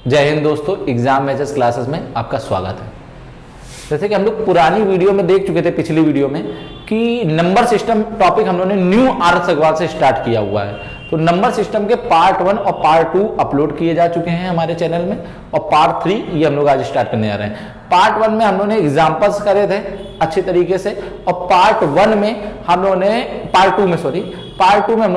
जय हिंद दोस्तों, exam matches classes में आपका स्वागत है। जैसे कि हम लोग पुरानी वीडियो में देख चुके थे, पिछली वीडियो में, कि नंबर सिस्टम टॉपिक हम लोगों ने न्यू आर्ट्स अग्रवाल से स्टार्ट किया हुआ है। तो नंबर सिस्टम के पार्ट 1 और पार्ट 2 अपलोड किए जा चुके हैं हमारे चैनल में, और पार्ट 3 ये हम लोग आज स्टार्ट करने जा रहे हैं। पार्ट 1 में हम लोगों ने एग्जाम्पल्स करे थे अच्छे तरीके से, और पार्ट 2 में हम लोगों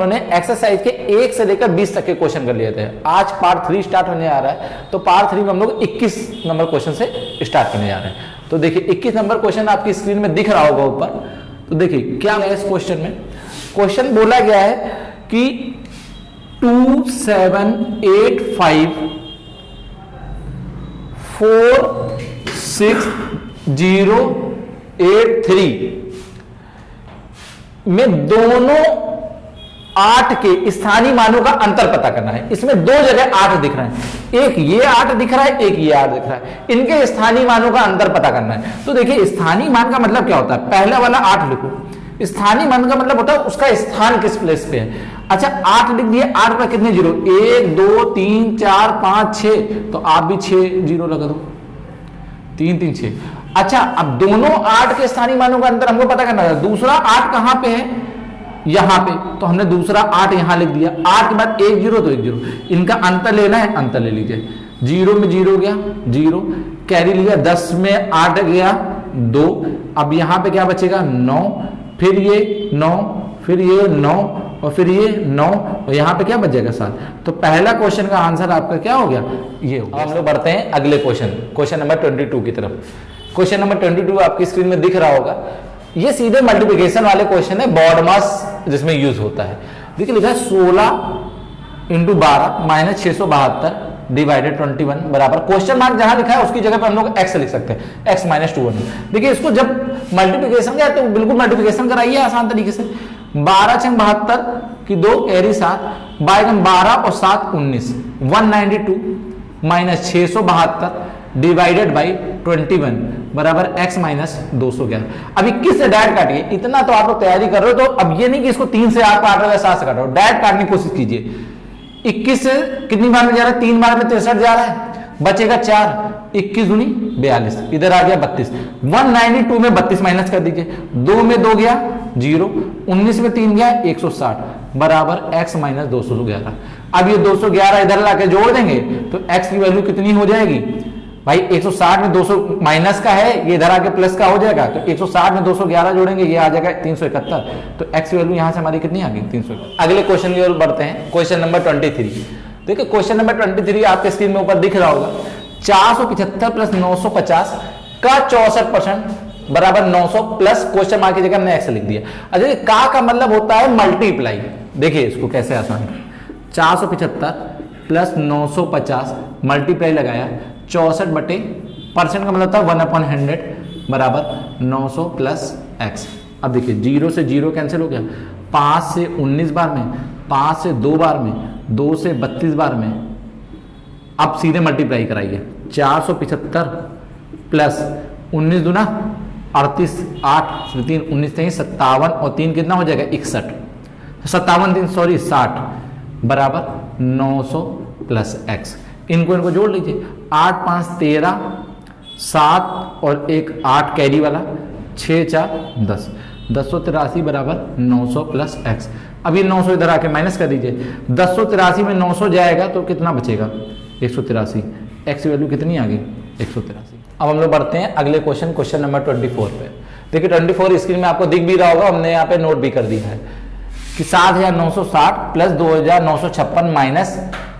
ने एक्सरसाइज के 1 से लेकर 20 तक के क्वेश्चन कर लिए थे। आज पार्ट 3 स्टार्ट होने आ रहा है, तो पार्ट 3 में हम लोग 21 नंबर क्वेश्चन से स्टार्ट करने जा रहे हैं। तो देखिए 21 नंबर क्वेश्चन आपकी स्क्रीन में दिख रहा होगा ऊपर। तो देखिए क्या है इस क्वेश्चन में। क्वेश्चन बोला गया है कि 2785468083 में दोनों 8 के स्थानीय मानों का अंतर पता करना है। इसमें दो जगह 8 दिख रहे हैं, एक ये 8 दिख रहा है, एक ये 8 दिख रहा है। इनके स्थानीय मानों का अंतर पता करना है। तो देखिए स्थानीय मान का मतलब क्या होता है, पहला वाला 8 लिखो। स्थानीय मान का मतलब होता है उसका स्थान किस प्लेस पे है। अच्छा 8 लिख दिए, 8 पर कितने जीरो, 1 2 3 4 5 6, तो आप भी 6 जीरो लगा दो, 3 3 6। अच्छा अब दोनों 8 के स्थानीय मानों का अंतर हमको पता करना है। दूसरा 8 कहां पे है, यहां पे, तो हमने दूसरा 8 यहां लिख दिया। 8 के बाद 1 जीरो तो 1 जीरो, इनका अंतर लेना है, अंतर ले लीजिए। 0 में 0 गया 0, कैरी लिया, 10 में 8 गया 2, अब यहां पे क्या बचेगा 9, फिर ये 9, फिर ये 9, और फिर ये 9, और यहां पे क्या बच जाएगा 7। तो पहला क्वेश्चन का आंसर आपका क्या हो गया, ये हो गया। हम लोग बढ़ते हैं अगले क्वेश्चन नंबर 22 की तरफ। क्वेश्चन नंबर 22 आपकी स्क्रीन में दिख रहा होगा। ये सीधे मल्टीप्लिकेशन वाले क्वेश्चन है, बॉड मास जिसमें यूज होता है। देखिए लिखा है 16 × 12 - 672 डिवाइडेड 21 बराबर, क्वेश्चन मार्क जहां लिखा है उसकी जगह पर हम लोग x लिख सकते हैं, x - 2 1। देखिए इसको जब मल्टीप्लिकेशन किया तो बिल्कुल मल्टीप्लिकेशन कराइए आसान तरीके से। 12 × 72 की 2 कैरी 7, 12 और 7 19, 192 - 672 डिवाइडेड बाई 21 बराबर x - 211। अब 21 से डायरेक्ट काटिए, इतना तो आप लोग तैयारी कर रहे हो, तो अब ये नहीं कि इसको 3 से आप काट रहे हो या 7 से काट रहे हो, डायरेक्ट काटने की कोशिश कीजिए। 21 से कितनी बार में जा रहा है, 3 बार में 63 जा रहा है, बचेगा 4, 21 दूनी 42, इधर आ गया 32। 192 में 32 माइनस कर दीजिए, 2 में 2 गया 0, 19 में 3 गया 160 बराबर x - 211। अब ये 211 इधर लाके जोड़ देंगे तो x की वैल्यू कितनी हो जाएगी भाई, 160 में 200 माइनस का है, ये इधर आके प्लस का हो जाएगा, तो 160 में 211 जोड़ेंगे, ये आ जाएगा 371। तो x की वैल्यू यहां से हमारी कितनी आ गई, 371। अगले क्वेश्चन की ओर बढ़ते हैं, क्वेश्चन नंबर 23। देखिए क्वेश्चन नंबर 23 आपके स्क्रीन में ऊपर दिख रहा होगा। 475 + 950 का 64% बराबर 900 प्लस क्वेश्चन मार्क की जगह हमने x लिख दिया। अच्छा का मतलब होता है मल्टीप्लाई। देखिए इसको कैसे आसान, 475 + 950 मल्टीप्लाई लगाया, 64% का मतलब था 1/100 बराबर 900 + x। अब देखिए 0 से 0 कैंसिल हो गया, 5 से 19 बार में, 5 से 2 बार में, 2 से 32 बार में। अब सीधे मल्टीप्लाई कराइए, 475 प्लस 19 दूना 38, 8 3 19 57, और 3 कितना हो जाएगा 61, 60 बराबर 900 + x। इनको जोड़ लीजिए, 8 5 13, 7 और 1 8 कैरी वाला, 6 4 10, 1083 बराबर 900 + x। अब ये 900 इधर आके माइनस कर दीजिए, 1083 में 900 जाएगा तो कितना बचेगा 183, x की वैल्यू कितनी आ गई 183। अब हम लोग बढ़ते हैं अगले क्वेश्चन नंबर 24 पे। देखिए 24 स्क्रीन में आपको दिख भी रहा होगा, हमने यहाँ पे नोट भी कर दिया है कि 7960 + 2956 माइनस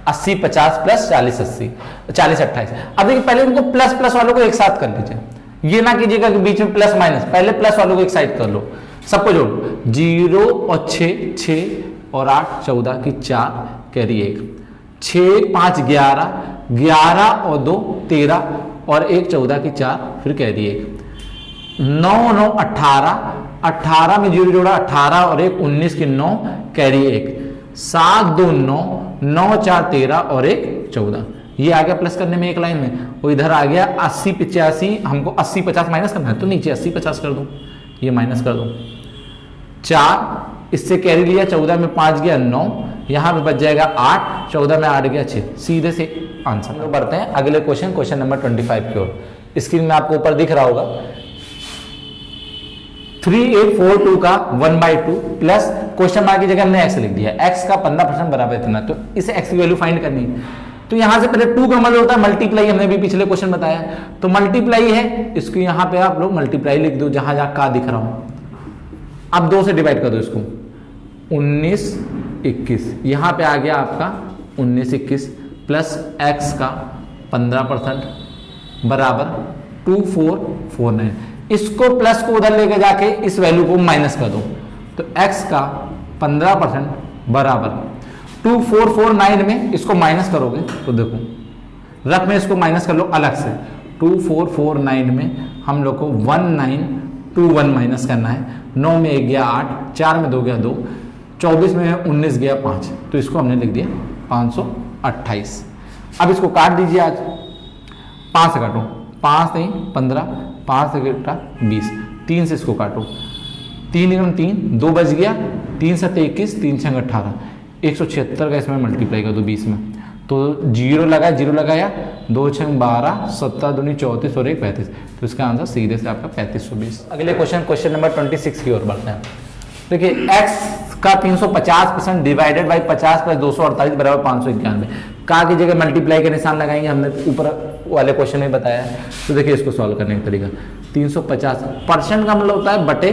80 50 प्लस 40 80 40 28। अब देखिए पहले इनको प्लस वालों को एक साथ कर लीजिए, ये ना कीजिएगा कि बीच में प्लस माइनस, पहले प्लस वालों को एक साइड कर लो, सबको जोड़। 0 और 6 और 8 14 की 4 कैरी 1, 6 5 11, 11 और 2 13, और 1 14 की 4 फिर कैरी 1, 9 9 18, 18 में 0 जोड़ा 18 और 1 19 की 9 कैरी 1, 7 2 9, 9 4 13 और 1 14। ये आ गया प्लस करने में एक लाइन में, वो इधर आ गया 80 85, हमको 80 50 माइनस करना है तो नीचे 80 50 कर दो, ये माइनस कर दो। 4 इससे कैरी लिया, 14 में 5 गया 9, यहाँ पे बच जाएगा 8, 14 में 8 गया 6, सीधे से आंसर। हम लोग बढ़ते हैं अगले क्वेश्चन, क्वेश्चन नंबर 25 की ओर। स्क्रीन में आपको ऊपर दिख रहा होगा 3842 का 1/2 प्लस क्वेश्चन मार्क की जगह हमने x लिख दिया, x का 15% बराबर इतना, तो इसे x की वैल्यू फाइंड करनी है। तो यहां से पहले 2 का मतलब होता है मल्टीप्लाई, हमने भी पिछले क्वेश्चन बताया, तो मल्टीप्लाई है, इसको यहां पे आप लोग मल्टीप्लाई लिख दो जहां जहां का दिख रहा हूं। अब 2 से डिवाइड कर दो इसको, 19 21, यहां पे आ गया आपका 19 21 प्लस x का 15% बराबर 2449। इसको प्लस को उधर लेके जाके इस वैल्यू को माइनस कर दो, तो x का 15% बराबर 2449 में इसको माइनस करोगे तो देखो रफ में इसको माइनस कर लो अलग से, 2449 में हम लोग को 1921 माइनस करना है। 9 में 1 गया 8, 4 में 2 गया 2, 24 में 19 गया 5, तो इसको हमने लिख दिया 528। अब इसको काट दीजिए, आज 5 से काटो, 5 नहीं 15, 5 से घटा 20, 3 से इसको काटो, 3 एकम 3, 2 बच गया, 3 7 21, 3 6 18, 176 का इसमें मल्टीप्लाई कर दो 20 में, तो 0 लगाया 0 लगाया, 2 6 12, 7 दूनी 34 और 1 35, तो इसका आंसर सीधे से आपका 3520। अगले क्वेश्चन, क्वेश्चन नंबर 26 की ओर बढ़ते हैं। देखिए x का 350% डिवाइडेड बाई 50 प्लस 248 बराबर 591, का की जगह मल्टीप्लाई का निशान लगाएंगे, हमने ऊपर वाले क्वेश्चन में बताया है। तो देखिए इसको सॉल्व करने का तरीका, 350% का मतलब होता है बटे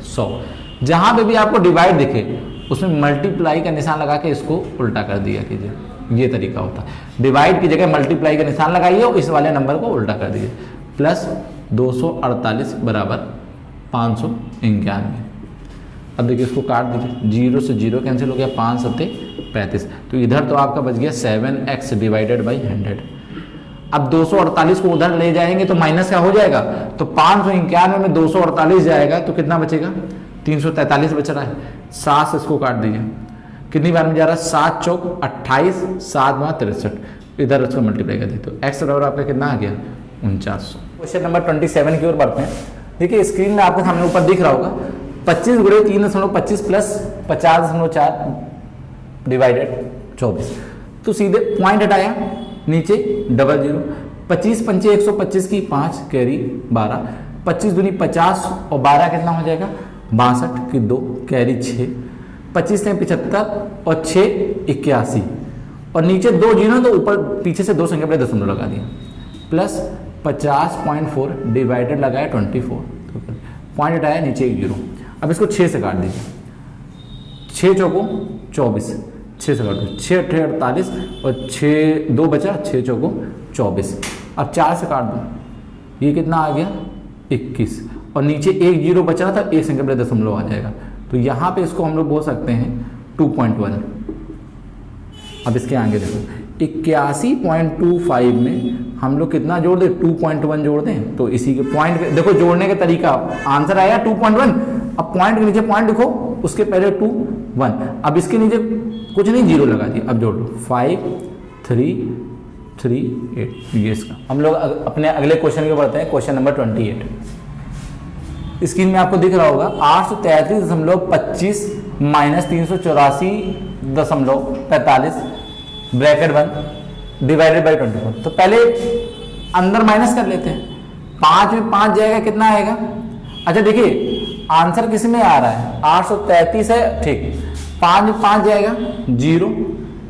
100, जहां पे भी आपको डिवाइड दिखे उसमें मल्टीप्लाई का निशान लगा के इसको उल्टा कर दिया कीजिए, ये तरीका होता है। डिवाइड की जगह मल्टीप्लाई का निशान लगाइए और इस वाले नंबर को उल्टा कर दीजिए, प्लस 248 बराबर 591। अब देखिए इसको काट दीजिए, 0 से 0 कैंसिल हो गया, 5 7 35, तो इधर तो आपका बच गया 7x डिवाइडेड बाई 100। अब 248 को उधर ले जाएंगे तो माइनस का हो जाएगा, तो 591 में 248 जाएगा तो कितना बचेगा, 343 बच रहा है। 7 से इसको काट दीजिए, कितनी बार में जा रहा है, 7 चौक 28, 7 में 63, इधर उसको मल्टीप्लाई कर दी, तो x बराबर आपका कितना आ गया 4900। क्वेश्चन नंबर 27 की ओर बढ़ते हैं। देखिए स्क्रीन में आपके सामने ऊपर दिख रहा होगा 25 गुणे 3.25 प्लस 50.4 डिवाइडेड 24, तो सीधे पॉइंट हटाया, नीचे डबल 0, 25 पंचे 125 की 5 कैरी 12, 25 दूनी 50 और 12 कितना हो जाएगा 62 की 2 कैरी 6, 25 से 75 और 6 81, और नीचे 2 जीरो तो ऊपर पीछे से 2 संख्या पर दशमलव लगा दिया, प्लस 50.4 डिवाइडेड लगाया 24, पॉइंट हटाया, नीचे 1 जीरो। अब इसको 6 से काट दीजिए, 6 चौको 24, 6 से काट दो, 6 8 48 और 6 2 बचा, 6 चौको 24। अब 4 से काट दो, ये कितना आ गया 21, और नीचे 1 जीरो बचा था, एक संख्या पर दशमलव आ जाएगा, तो यहाँ पे इसको हम लोग बोल सकते हैं 2.1। अब इसके आगे देखो 81.25 में हम लोग कितना जोड़ दें, 2.1 जोड़ दें, तो इसी के पॉइंट पे देखो जोड़ने का तरीका, आंसर आया 2.1, अब पॉइंट के नीचे पॉइंट लिखो, उसके पहले 2 1, अब इसके नीचे कुछ नहीं 0 लगा दिया, अब जोड़ लो 5 3 3 8, ये इसका। हम लोग अपने अगले क्वेश्चन के बढ़ते हैं, क्वेश्चन नंबर 28। स्क्रीन में आपको दिख रहा होगा 833.25 माइनस 384.45 ब्रैकेट 1 डिवाइडेड बाई 24, तो पहले अंदर माइनस कर लेते हैं, 5 में 5 जाएगा कितना आएगा, अच्छा देखिए आंसर किस में आ रहा है 833 है, ठीक, 5 में 5 जाएगा 0,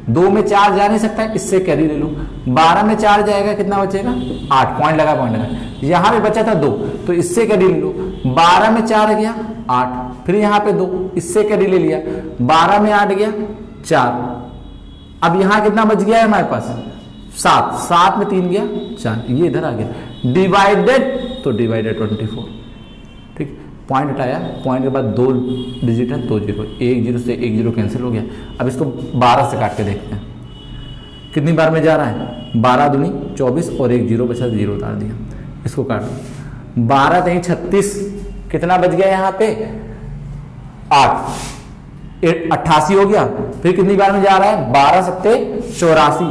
2 में 4 जा नहीं सकता है, इससे कैरी ले लो, 12 में 4 जाएगा कितना बचेगा 8, पॉइंट लगा, यहाँ पे बचा था 2, तो इससे कैरी ले लो, 12 में 4 गया 8, फिर यहाँ पे 2, इससे कैरी ले लिया, 12 में 8 गया 4, अब यहाँ कितना बच गया है हमारे पास 7, 7 में 3 गया 4, ये इधर आ गया, डिवाइडेड तो डिवाइडेड 24, ठीक, पॉइंट हटाया, पॉइंट के बाद 2 डिजिट है, 2 जीरो, 1 जीरो से 1 जीरो कैंसिल हो गया। अब इसको 12 से काट के देखते हैं कितनी बार में जा रहा है, 12 दूनी 24 और 1 जीरो बचा, 0 उतार दिया, इसको काट दो, 12 3 36, कितना बच गया यहाँ पे 8, 88 हो गया, फिर कितनी बार में जा रहा है 12 7 84,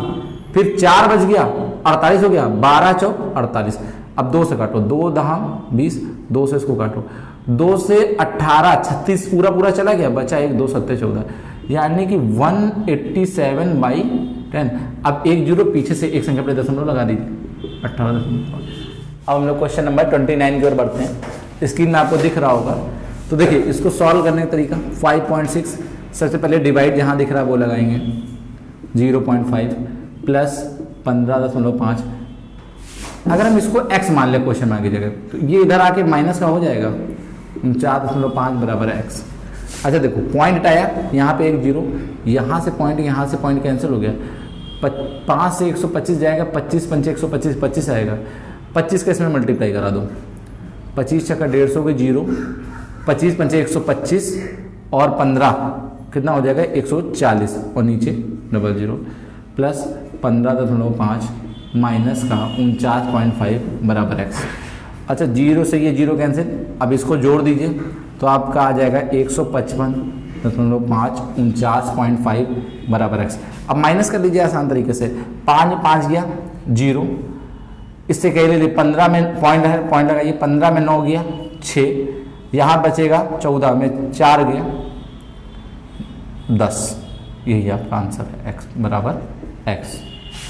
फिर 4 बच गया 48 हो गया, 12 चौक 48, अब 2 से काटो, 2 दहाम 20, 2 से इसको काटो, 2 से 18 36 पूरा पूरा चला गया, बचा 1 2 7 14, यानी कि 187/10। अब एक जीरो पीछे से एक संख्या पर दशमलव लगा दीजिए 18.5। अब हम लोग क्वेश्चन नंबर 29 की ओर बढ़ते हैं। स्क्रीन में आपको दिख रहा होगा, तो देखिए इसको सॉल्व करने का तरीका 5.6, सबसे पहले डिवाइड जहाँ दिख रहा है वो लगाएंगे 0.5 प्लस 15.5। अगर हम इसको x मान लें क्वेश्चन मार्क की जगह, तो ये इधर आके माइनस का हो जाएगा 4.5 बराबर है x। अच्छा देखो पॉइंट आया, यहाँ पे एक जीरो, यहाँ से पॉइंट कैंसिल हो गया, 5 से 125 जाएगा, 25 पंचे 125, 25 आएगा, 25 का इसमें मल्टीप्लाई करा दो, 25 छक्का 150 के जीरो, 25 पंचे 125 और 15 कितना हो जाएगा 140 और नीचे 00 प्लस 15.5 माइनस का 49.5 बराबर x। अच्छा जीरो से ये जीरो कैंसिल, अब इसको जोड़ दीजिए तो आपका आ जाएगा 155.5 49.5 बराबर x। अब माइनस कर लीजिए आसान तरीके से, 5 गया जीरो, इससे कह लीजिए 15 में पॉइंट है, पॉइंट लगाइए, 15 में 9 गया 6, यहाँ बचेगा 14 में 4 गया 10। यही आपका आंसर है x बराबर x।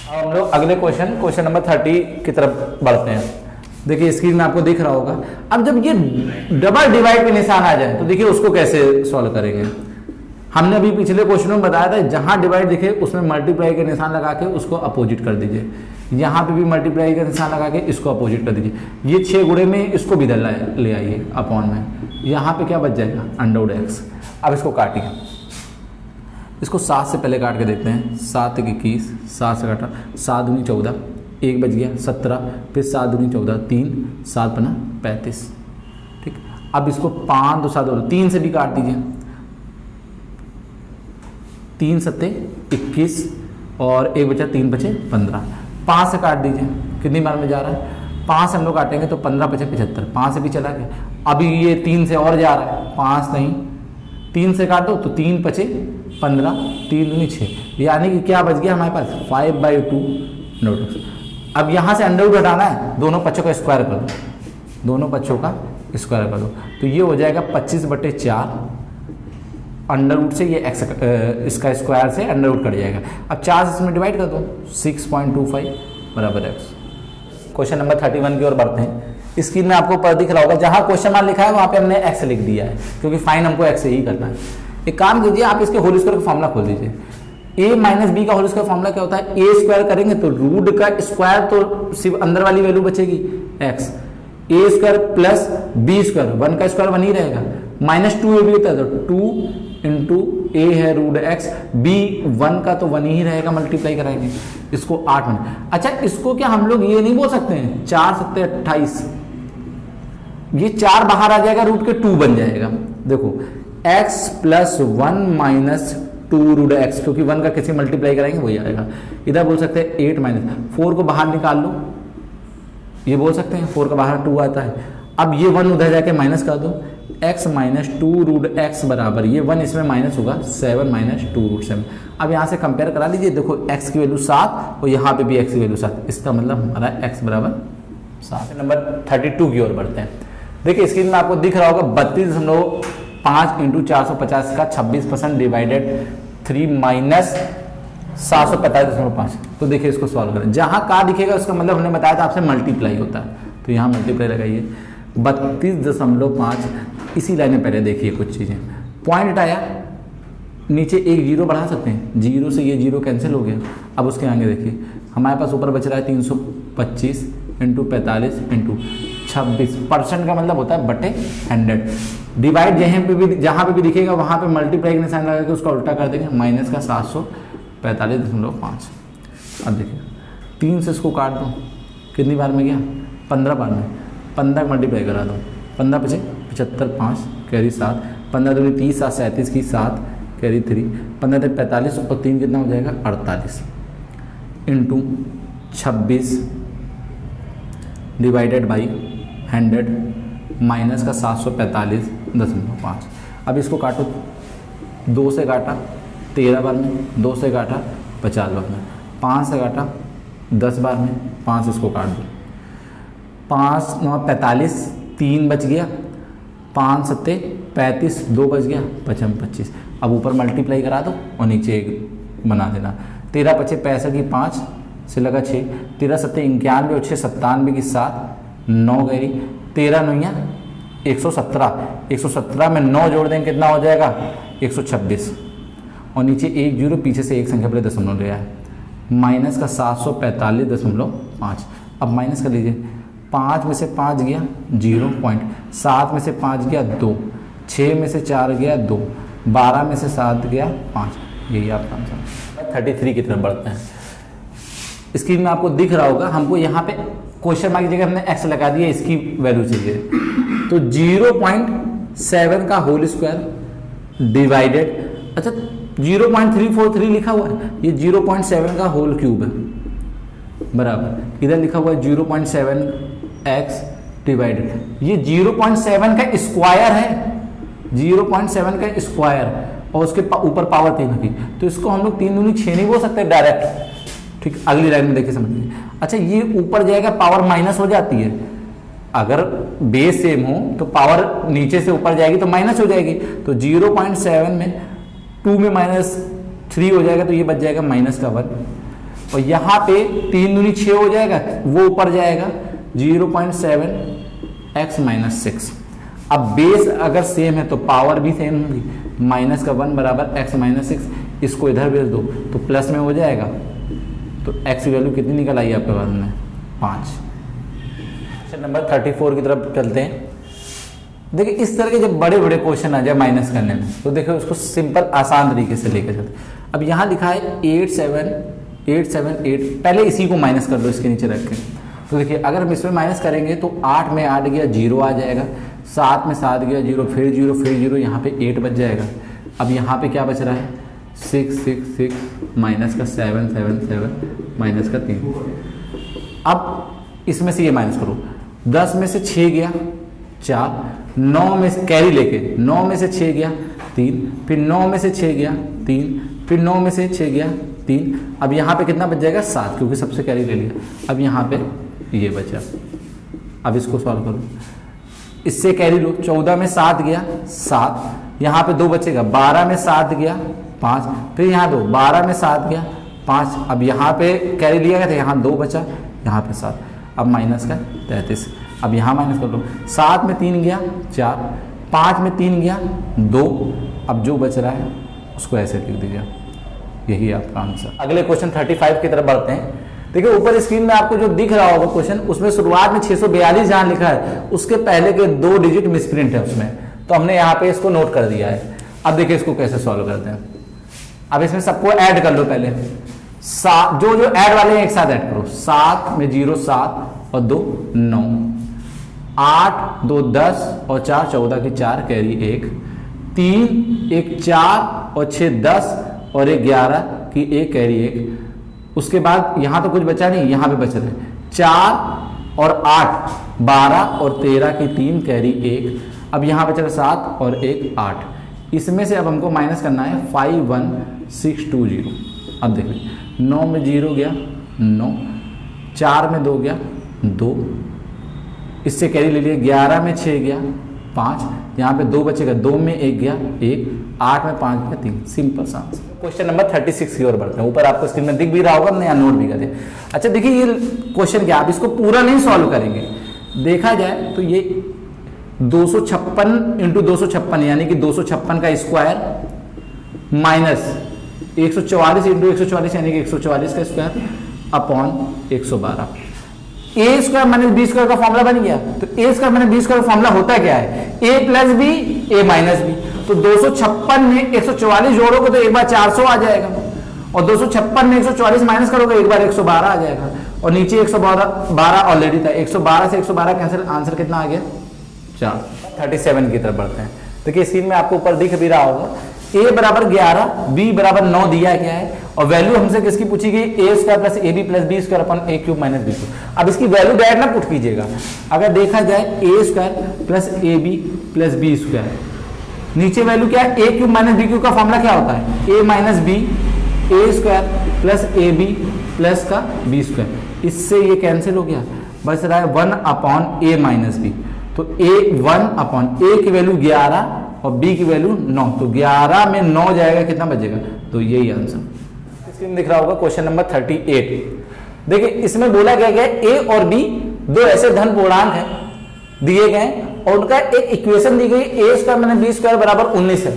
अब हम लोग अगले क्वेश्चन नंबर 30 की तरफ बढ़ते हैं। देखिए स्क्रीन में आपको दिख रहा होगा। अब जब ये डबल डिवाइड पे निशान आ जाए तो देखिए उसको कैसे सॉल्व करेंगे। हमने अभी पिछले क्वेश्चनों में बताया था, जहां डिवाइड दिखे उसमें मल्टीप्लाई का निशान लगा के उसको अपोजिट कर दीजिए, यहाँ पे भी मल्टीप्लाई का निशान लगा के इसको अपोजिट कर दीजिए। ये 6 गुणे में इसको भी इधर ले आइए अपॉन में, यहाँ पे क्या बच जाएगा √x। अब इसको काटिए, इसको 7 से पहले काट के देखते हैं, 7 1 21, 7 से काटा 7 दूनी 14, 1 बच गया 17, फिर 7 दूनी 14 3, 7 पना 35। ठीक, अब इसको 5 2 7 3 से भी काट दीजिए, 3 7 21 और 1 बचा 3 बचे 15। 5 से काट दीजिए, कितनी बार में जा रहा है, 5 से हम लोग काटेंगे तो 15 बचे 75, 5 से भी चला गया। अभी ये 3 से और जा रहा है, 5 नहीं 3 से काटो तो 3 बचे 15, 3 दूनी 6, यानी कि क्या बच गया हमारे पास 5/2 √x। अब यहाँ से अंडर रूट हटाना है, दोनों पक्षों का स्क्वायर कर दो, दोनों पक्षों का स्क्वायर कर दो, तो ये हो जाएगा 25/4 अंडर रूट से ये x इसका स्क्वायर से अंडर रूट कट जाएगा। अब 4 से इसमें डिवाइड कर दो 6.25 बराबर x। क्वेश्चन नंबर 31 की ओर बढ़ते हैं। स्क्रीन में आपको पर दिख रहा होगा, जहाँ क्वेश्चन मार्क लिखा है वहाँ पे हमने x लिख दिया है, क्योंकि फाइन हमको x से ही करना है। एक काम कीजिए, आप इसके होल स्क्वायर का फॉर्मूला खोल दीजिए। a माइनस बी का होल स्क्वायर फॉर्मूला क्या होता है, a स्क्वायर करेंगे तो रूट का स्क्वायर तो सिर्फ अंदर वाली वैल्यू बचेगी x, a square plus b square, 1 का स्क्वायर 1 ही रहेगा, -2 भी होता है तो 2 इंटू a है √x, b 1 का तो 1 ही रहेगा, मल्टीप्लाई कराएंगे इसको 8 बन। अच्छा इसको क्या हम लोग ये नहीं बोल सकते हैं 4 7 28, ये 4 बाहर आ जाएगा, रूट के 2 बन जाएगा। देखो x + 1 - 2 √x, क्योंकि 1 का किसी मल्टीप्लाई कराएंगे वही आएगा। इधर बोल सकते हैं 8 - 4 को बाहर निकाल लो, ये बोल सकते हैं 4 का बाहर 2 आता है। अब ये 1 उधर जाके माइनस कर दो, x - 2 √x बराबर, ये 1 इसमें माइनस होगा 7 - 2 √7। अब यहाँ से कंपेयर करा लीजिए, देखो x की वैल्यू 7 और यहाँ पे भी x की वैल्यू 7, इसका मतलब हमारा x बराबर 7। नंबर 32 की ओर बढ़ते हैं। देखिए स्क्रीन में आपको दिख रहा होगा 32.5 × 450 का 26% डिवाइडेड 3 - 745.5। तो देखिए इसको सॉल्व करें, जहाँ का दिखेगा उसका मतलब हमने बताया था आपसे मल्टीप्लाई होता है, तो यहाँ मल्टीप्लाई लगाइए 32.5। इसी लाइन में पहले देखिए कुछ चीज़ें, पॉइंट आया, नीचे एक जीरो बढ़ा सकते हैं, जीरो से ये जीरो कैंसिल हो गया। अब उसके आगे देखिए हमारे पास ऊपर बच रहा है 325 × 45 × 26%, का मतलब होता है बटे 100। डिवाइड जहाँ पे भी दिखेगा वहाँ पे मल्टीप्लाई का निशान लगा के उसका उल्टा कर देंगे, माइनस का 745.5। अब देखिए 3 से इसको काट दो, कितनी बार में गया 15 बार में, 15 मल्टीप्लाई करा दो, 15 बचे 75, 5 कैरी 7, 15 दूनी 30, 7 37 की 7 कैरी 3, 15 45 और 3 कितना हो जाएगा 48 इंटू 26 डिवाइडेड बाई 100 माइनस का 745.5। अब इसको काटो, 2 से काटा 13 बार में, 2 से काटा 50 बार में, 5 से काटा 10 बार में, 5 इसको काट दो, 5 9 45, 3 बच गया, 5 सत्ते 35, 2 बच गया, 5 25। अब ऊपर मल्टीप्लाई करा दो और नीचे एक बना देना। 13 पचे 65 की 5 से लगा 6, 13 सत्ते 91 और 6 97 की 7, 9 गई, 13 9 117, 117 में 9 जोड़ देंगे कितना हो जाएगा 126, और नीचे 1 0 पीछे से एक संख्या पहले दशमलव लिया है, माइनस का 745.5। अब माइनस कर लीजिए, 5 में से 5 गया 0 पॉइंट, 7 में से 5 गया 2, 6 में से 4 गया 2, 12 में से 7 गया 5। यही आपका आंसर। 33 की तरफ बढ़ते हैं। स्क्रीन में आपको दिख रहा होगा, हमको यहाँ पे क्वेश्चन मार्क की जगह हमने एक्स लगा दिया, इसकी वैल्यू चाहिए। तो 0.7 का होल स्क्वायर डिवाइडेड, अच्छा 0.343 लिखा हुआ है, ये 0.7 का होल क्यूब है, बराबर इधर लिखा हुआ है 0.7x डिवाइडेड, ये 0.7 का स्क्वायर है, 0.7 का स्क्वायर और उसके ऊपर पावर 3 की, तो इसको हम लोग 3 दूनी 6 नहीं बोल सकते डायरेक्ट। ठीक, अगली लाइन में देखिए समझिए। अच्छा ये ऊपर जाएगा पावर माइनस हो जाती है, अगर बेस सेम हो तो पावर नीचे से ऊपर जाएगी तो माइनस हो जाएगी, तो 0.7 में 2 में -3 हो जाएगा, तो ये बच जाएगा -1, और यहाँ पे 3 दूनी 6 हो जाएगा, वो ऊपर जाएगा 0.7x -6। अब बेस अगर सेम है तो पावर भी सेम होगी, -1 बराबर x -6, इसको इधर भेज दो तो प्लस में हो जाएगा, तो x की वैल्यू कितनी निकल आई आपके पास में 5। क्वेश्चन नंबर 34 की तरफ चलते हैं। देखिए इस तरह के जब बड़े बड़े क्वेश्चन आ जाए माइनस करने में, तो देखो उसको सिंपल आसान तरीके से लेकर चलते। अब यहाँ लिखा है 87878, पहले इसी को माइनस कर लो इसके नीचे रख के। तो देखिए अगर हम इसमें माइनस करेंगे तो 8 में 8 गया 0 आ जाएगा, 7 में 7 गया 0, फिर 0 फिर 0, यहाँ पे 8 बच जाएगा। अब यहाँ पे क्या बच रहा है 6 6 6 माइनस का 7 7 7 माइनस का 3। अब इसमें से ये माइनस करो, 10 में से 6 गया 4, 9 में से कैरी लेके 9 में से 6 गया 3, फिर 9 में से 6 गया 3, फिर 9 में से 6 गया 3। अब यहाँ पे कितना बच जाएगा 7, क्योंकि सबसे कैरी ले लिया। अब यहाँ पे ये बचा, अब इसको सॉल्व करो, इससे कैरी लो, 14 में 7 गया 7, यहाँ पे 2 बचेगा, 12 में 7 गया 5, फिर यहाँ 2, 12 में 7 गया 5। अब यहाँ पे कैरी लिया गया था, यहाँ 2 बचा, यहाँ पे 7, अब माइनस का 33। अब यहाँ माइनस कर लो, 7 में 3 गया 4, 5 में 3 गया 2, अब जो बच रहा है उसको ऐसे लिख दीजिए, यही आपका आंसर। अगले क्वेश्चन 35 की तरफ बढ़ते हैं। देखिए ऊपर स्क्रीन में आपको जो दिख रहा होगा क्वेश्चन, उसमें शुरुआत में 642 जहां लिखा है उसके पहले के 2 डिजिट मिसप्रिंट है उसमें, तो हमने यहाँ पे इसको नोट कर दिया है। अब देखिए इसको कैसे सॉल्व करते हैं। अब इसमें सबको ऐड कर लो, पहले जो जो ऐड वाले हैं एक साथ ऐड करो, 7 में 0 7 और 2 9, 8 2 10 और 4 14 की 4 कैरी 1, 3 1 4 और 6 10 और 1 11 की 1 कैरी 1। उसके बाद यहां तो कुछ बचा नहीं, यहां पे बच रहे 4 और 8 12 और 13 की 3 कैरी 1। अब यहां बच रहा 7 और 1 8। इसमें से अब हमको माइनस करना है 51620। अब देखिए 9 में 0 गया 9, 4 में 2 गया 2, इससे कैरी ले लिया, 11 में 6 गया 5, यहाँ पे 2 बचेगा, 2 में 1 गया 1, 8 में 5 गया 3। सिंपल सा आंसर। क्वेश्चन नंबर 36 की ओर बढ़ते हैं। ऊपर आपको स्क्रीन में दिख भी रहा होगा, हमने यहाँ नोट भी कर दिया। अच्छा देखिए ये क्वेश्चन क्या, आप इसको पूरा नहीं सॉल्व करेंगे, देखा जाए तो ये 256 इंटू 256 यानी कि 256 का स्क्वायर माइनस 144 इंटू 144 यानी कि 144 का स्क्वायर अपॉन 112। ए स्क्वायर माइनस बी स्क्वायर का फॉर्मूला बन गया। तो ए स्क्वायर माइनस बी स्क्वायर का फॉर्मूला होता क्या है, ए प्लस बी ए माइनस बी। तो 256 में 144 जोड़ोगे तो एक बार 400 आ जाएगा, और 256 में 144 माइनस करोगे एक बार 112 आ जाएगा, और नीचे 112 ऑलरेडी था, 112 से 112 कैंसिल, आंसर कितना आ गया 4। 37 की तरफ बढ़ते हैं। देखिए स्क्रीन में आपको ऊपर दिख भी रहा होगा, a बराबर 11 b बराबर 9 दिया गया है, और वैल्यू हमसे किसकी पूछी गई, A square plus A B plus B square upon A cube minus B cube. अब इसकी वैल्यू डायरेक्ट ना पुट कीजिएगा, अगर देखा जाए A square plus A B plus B square, नीचे वैल्यू क्या है, A cube minus B cube का फॉर्मूला क्या होता है, A minus B, A square plus A B plus का बी स्क्वायर। इससे ये कैंसिल हो गया, बच रहा है 1 अपॉन ए माइनस बी। तो ए 1 अपॉन ए की वैल्यू 11 और बी की वैल्यू 9, तो 11 में 9 जाएगा, कितना बचेगा? तो यही आंसर स्क्रीन दिख रहा होगा क्वेश्चन नंबर 38। देखिए इसमें बोला गया है ए और बी दो ऐसे धन पूर्णांक हैं दिए गए और उनका एक इक्वेशन दी गई A square minus B square बराबर 19 है।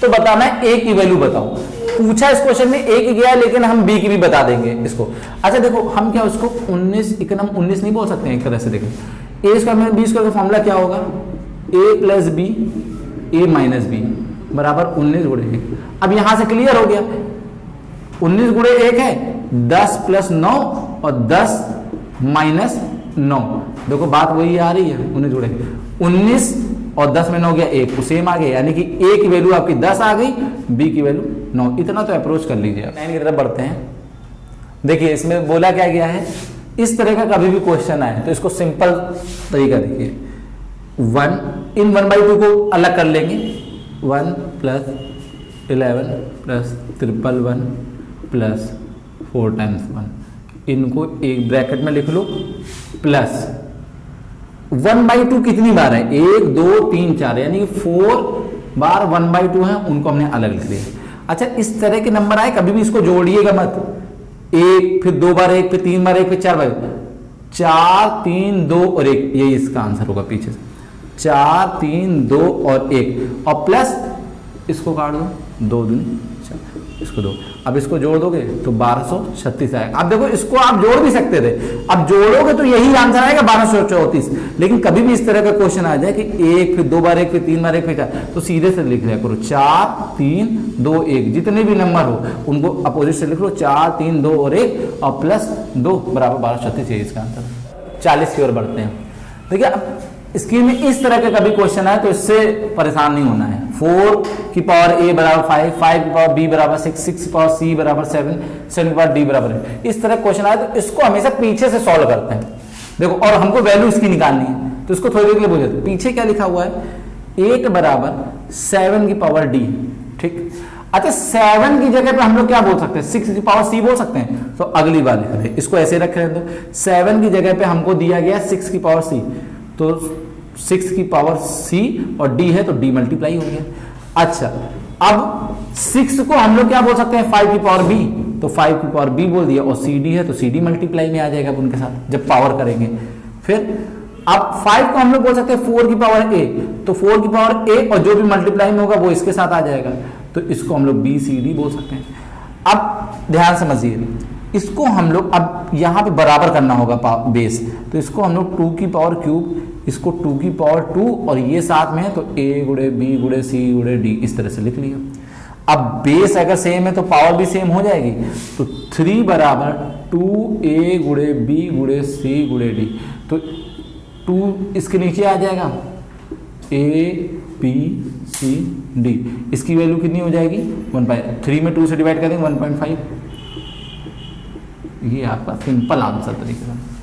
तो बताना है ए की वैल्यू बताओ। पूछा इस क्वेश्चन में ए की गया लेकिन हम बी की भी बता देंगे इसको। अच्छा देखो हम क्या उसको 19 एकदम 19 नहीं बोल सकते हैं एक तरह से। देखो ए स्क्वायर माइनस बी स्क्वायर का फॉर्मूला क्या होगा? ए प्लस बी ए माइनस बी बराबर 19 गुणे 1। अब यहां से क्लियर हो गया 19 गुणे 1 है 10 प्लस 9 और 10 माइनस 9। देखो बात वही आ रही है 19 गुणे 19 और 10 में 9 गया 1 तो सेम आ गया, यानी कि ए की वैल्यू आपकी 10 आ गई, बी की वैल्यू 9। इतना तो अप्रोच कर लीजिए। 9 की तरफ बढ़ते हैं। देखिए इसमें बोला क्या गया है, इस तरह का कभी भी क्वेश्चन आए तो इसको सिंपल तरीका देखिए 1 इन 1/2 को अलग कर लेंगे 1 प्लस 11 प्लस 111 प्लस 4 टाइम्स 1, इनको एक ब्रैकेट में लिख लो प्लस 1/2 कितनी बार है? 1 2 3 4 यानी 4 बार 1/2 है, उनको हमने अलग लिख दिया। अच्छा इस तरह के नंबर आए कभी भी इसको जोड़िएगा मत, 1 फिर 2 बार 1 फिर 3 बार 1 फिर 4 बार 4 3 2 और 1, यही इसका आंसर होगा पीछे से 4 3 2 और 1 और प्लस इसको काट दो 2 दूनी 4 इसको 2। अब इसको जोड़ दोगे तो 1236 आएगा। अब देखो इसको आप जोड़ भी सकते थे, अब जोड़ोगे तो यही आंसर आएगा 1234। लेकिन कभी भी इस तरह का क्वेश्चन आ जाए कि 1 फिर 2 बार 1 फिर 3 बार 1 फिर 4 तो सीधे से लिख लिया करो 4 3 2 1, जितने भी नंबर हो उनको अपोजिट से लिख लो 4 3 2 और 1 और प्लस 2 बराबर 1236 है इसका आंसर। 40 की ओर बढ़ते हैं। देखिए अब स्क्रीन में इस तरह का कभी क्वेश्चन आए तो इससे परेशान नहीं होना है। 4 की पावर a बराबर 5, 5 की पावर b बराबर 6, 6 की पावर c बराबर 7, 7 की पावर d बराबर 8। इस तरह क्वेश्चन आए तो इसको हमेशा पीछे से सॉल्व करते हैं। देखो और हमको वैल्यू इसकी निकालनी है तो इसको थोड़ी देर के लिए बोल देते। पीछे क्या लिखा हुआ है? 8 बराबर 7 की पावर d। ठीक, अच्छा 7 की जगह पे हम लोग क्या बोल सकते हैं? 6 की पावर c बोल सकते हैं। तो अगली बार लिख रहे इसको ऐसे रख रहे हैं तो 7 की जगह पे हमको दिया गया 6 की पावर c, तो 6 की पावर c और d है तो d मल्टीप्लाई हो गया। अच्छा अब 6 को हम लोग क्या बोल सकते हैं? 5 की पावर b, तो 5 की पावर b बोल दिया और cd है तो cd मल्टीप्लाई में आ जाएगा उनके साथ जब पावर करेंगे। फिर अब 5 को हम लोग बोल सकते हैं 4 की पावर a, तो 4 की पावर a और जो भी मल्टीप्लाई में होगा वो इसके साथ आ जाएगा, तो इसको हम लोग b c d बोल सकते हैं। अब ध्यान समझिए, इसको हम लोग अब यहां पे बराबर करना होगा बेस, तो इसको हम लोग 2 की पावर क्यूब, इसको 2 की पावर 2 और ये साथ में है तो a गुणे b गुणे c गुणे d इस तरह से लिख लिया। अब बेस अगर सेम है तो पावर भी सेम हो जाएगी, तो 3 बराबर 2a गुणे b गुणे c गुणे d, तो 2 इसके नीचे आ जाएगा a b c d, इसकी वैल्यू कितनी हो जाएगी 1/3 में 2 से डिवाइड कर देंगे 1.5। ये आपका सिंपल आंसर तरीके से।